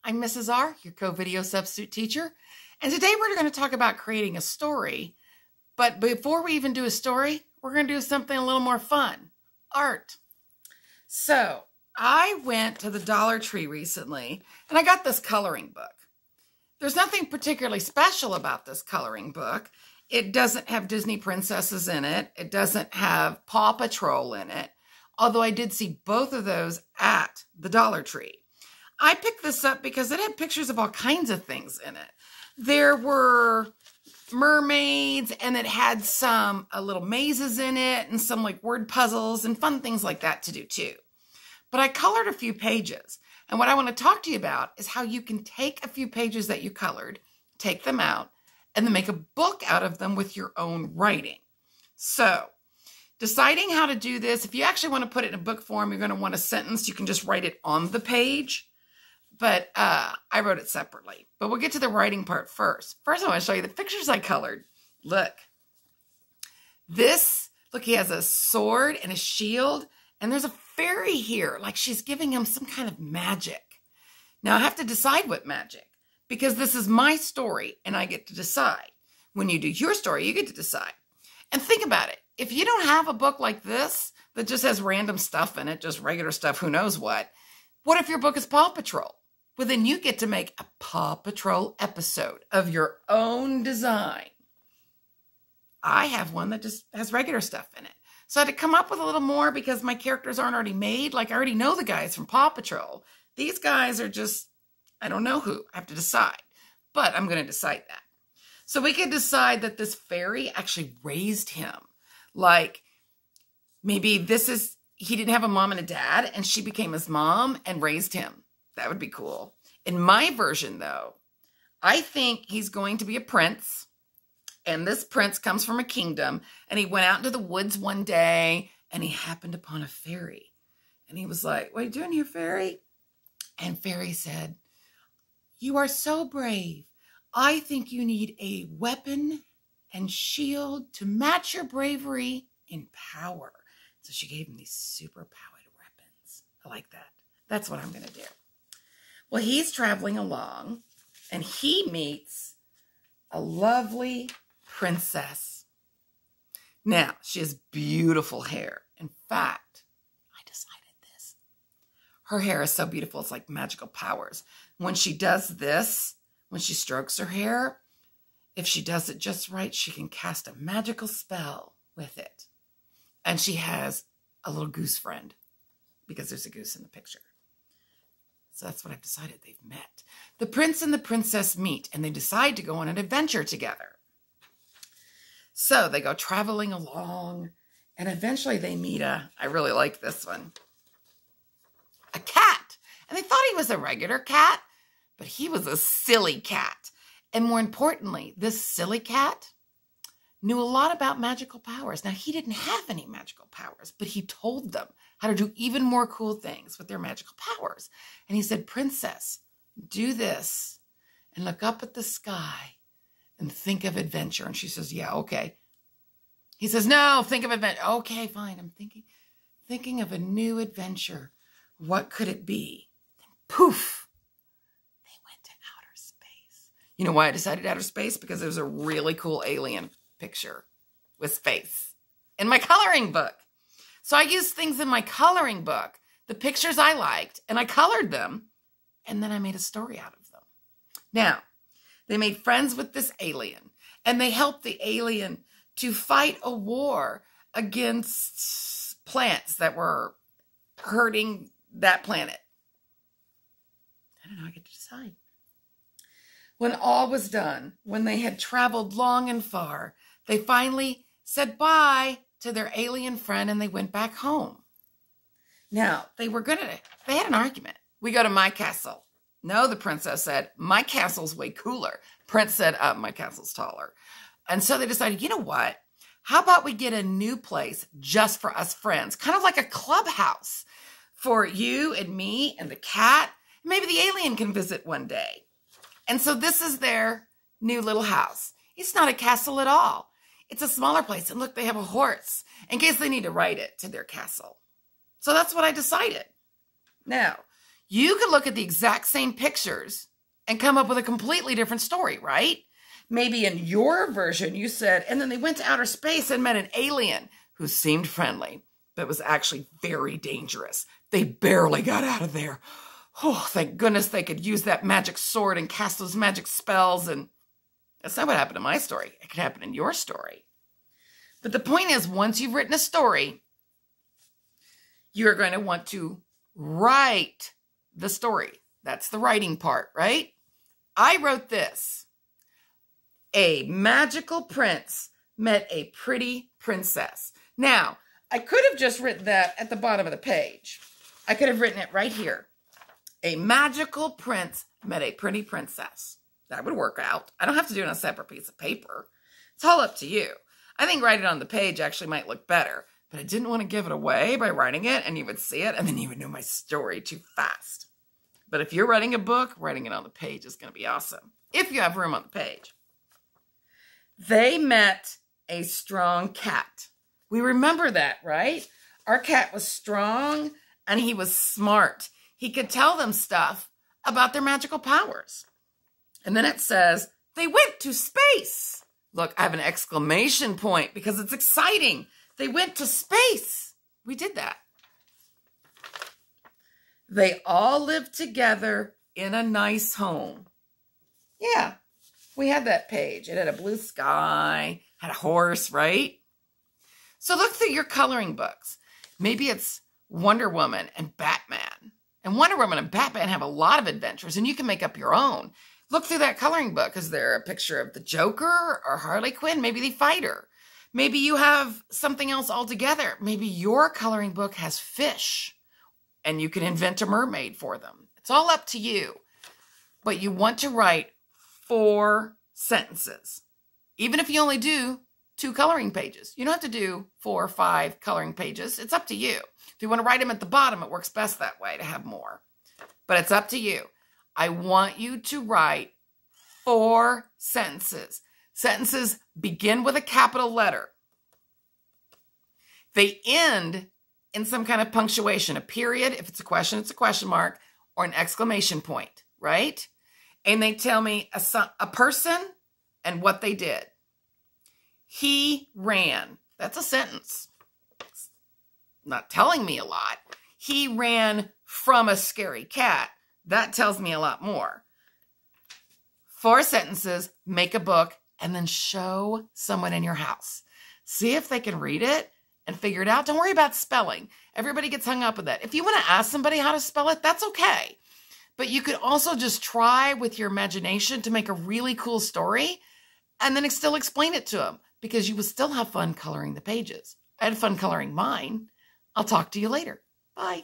I'm Mrs. R, your co-video substitute teacher, and today we're going to talk about creating a story. But before we even do a story, we're going to do something a little more fun, art. So I went to the Dollar Tree recently, and I got this coloring book. There's nothing particularly special about this coloring book. It doesn't have Disney princesses in it. It doesn't have Paw Patrol in it, although I did see both of those at the Dollar Tree. I picked this up because it had pictures of all kinds of things in it. There were mermaids, and it had some little mazes in it and some like word puzzles and fun things like that to do too. But I colored a few pages. And what I want to talk to you about is how you can take a few pages that you colored, take them out, and then make a book out of them with your own writing. So deciding how to do this, if you actually want to put it in a book form, you're going to want a sentence. You can just write it on the page. But I wrote it separately. But we'll get to the writing part first. First, I want to show you the pictures I colored. Look. Look, he has a sword and a shield. And there's a fairy here, like she's giving him some kind of magic. Now, I have to decide what magic, because this is my story, and I get to decide. When you do your story, you get to decide. And think about it. If you don't have a book like this that just has random stuff in it, just regular stuff, who knows what if your book is Paw Patrol? Well, then you get to make a Paw Patrol episode of your own design. I have one that just has regular stuff in it. So I had to come up with a little more because my characters aren't already made. Like, I already know the guys from Paw Patrol. These guys are just, I don't know who. I have to decide. But I'm going to decide that. So we could decide that this fairy actually raised him. Like, maybe he didn't have a mom and a dad, and she became his mom and raised him. That would be cool. In my version, though, I think he's going to be a prince. And this prince comes from a kingdom. And he went out into the woods one day. And he happened upon a fairy. And he was like, "What are you doing here, fairy?" And fairy said, "You are so brave. I think you need a weapon and shield to match your bravery in power." So she gave him these super powered weapons. I like that. That's what I'm going to do. Well, he's traveling along, and he meets a lovely princess. Now, she has beautiful hair. In fact, I decided this. Her hair is so beautiful, it's like magical powers. When she does this, when she strokes her hair, if she does it just right, she can cast a magical spell with it. And she has a little goose friend, because there's a goose in the picture. So that's what I've decided. They've met. The prince and the princess meet, and they decide to go on an adventure together. So they go traveling along, and eventually they meet I really like this one, a cat. And they thought he was a regular cat, but he was a silly cat. And more importantly, this silly cat knew a lot about magical powers. Now, he didn't have any magical powers, but he told them how to do even more cool things with their magical powers. And he said, "Princess, do this and look up at the sky and think of adventure." And she says, "Yeah, okay." He says, "No, think of adventure." "Okay, fine. I'm thinking of a new adventure. What could it be?" Then poof, they went to outer space. You know why I decided outer space? Because there's a really cool alien picture with space in my coloring book. So I used things in my coloring book, the pictures I liked, and I colored them, and then I made a story out of them. Now, they made friends with this alien, and they helped the alien to fight a war against plants that were hurting that planet. I don't know, I get to decide. When all was done, when they had traveled long and far, they finally said bye to their alien friend, and they went back home. Now, they had an argument. "We go to my castle." No, the princess said, "My castle's way cooler." Prince said, "My castle's taller." And so they decided, you know what? How about we get a new place just for us friends? Kind of like a clubhouse for you and me and the cat. Maybe the alien can visit one day. And so this is their new little house. It's not a castle at all. It's a smaller place. And look, they have a horse in case they need to ride it to their castle. So that's what I decided. Now, You could look at the exact same pictures and come up with a completely different story, right? Maybe in your version, you said, and then they went to outer space and met an alien who seemed friendly, but was actually very dangerous. They barely got out of there. Oh, thank goodness they could use that magic sword and cast those magic spells. And that's not what happened in my story. It could happen in your story. But the point is, once you've written a story, you're going to want to write the story. That's the writing part, right? I wrote this. A magical prince met a pretty princess. Now, I could have just written that at the bottom of the page. I could have written it right here. A magical prince met a pretty princess. That would work out. I don't have to do it on a separate piece of paper. It's all up to you. I think write it on the page actually might look better, but I didn't want to give it away by writing it, and you would see it, and then you would know my story too fast. But if you're writing a book, writing it on the page is going to be awesome, if you have room on the page. They met a strong cat. We remember that, right? Our cat was strong, and he was smart. He could tell them stuff about their magical powers. And then it says, they went to space. Look, I have an exclamation point because it's exciting. They went to space. We did that. They all lived together in a nice home. Yeah, we had that page. It had a blue sky, had a horse, right? So look through your coloring books. Maybe it's Wonder Woman and Batman. And Wonder Woman and Batman have a lot of adventures, and you can make up your own. Look through that coloring book. Is there a picture of the Joker or Harley Quinn? Maybe they fight her. Maybe you have something else altogether. Maybe your coloring book has fish, and you can invent a mermaid for them. It's all up to you. But you want to write 4 sentences. Even if you only do 2 coloring pages. You don't have to do 4 or 5 coloring pages. It's up to you. If you want to write them at the bottom, it works best that way to have more. But it's up to you. I want you to write 4 sentences. Sentences begin with a capital letter. They end in some kind of punctuation, a period. If it's a question, it's a question mark, or an exclamation point, right? And they tell me a person and what they did. He ran. That's a sentence. It's not telling me a lot. He ran from a scary cat. That tells me a lot more. 4 sentences, make a book, and then show someone in your house. See if they can read it and figure it out. Don't worry about spelling. Everybody gets hung up with that. If you want to ask somebody how to spell it, that's okay. But you could also just try with your imagination to make a really cool story and then still explain it to them, because you will still have fun coloring the pages. I had fun coloring mine. I'll talk to you later. Bye.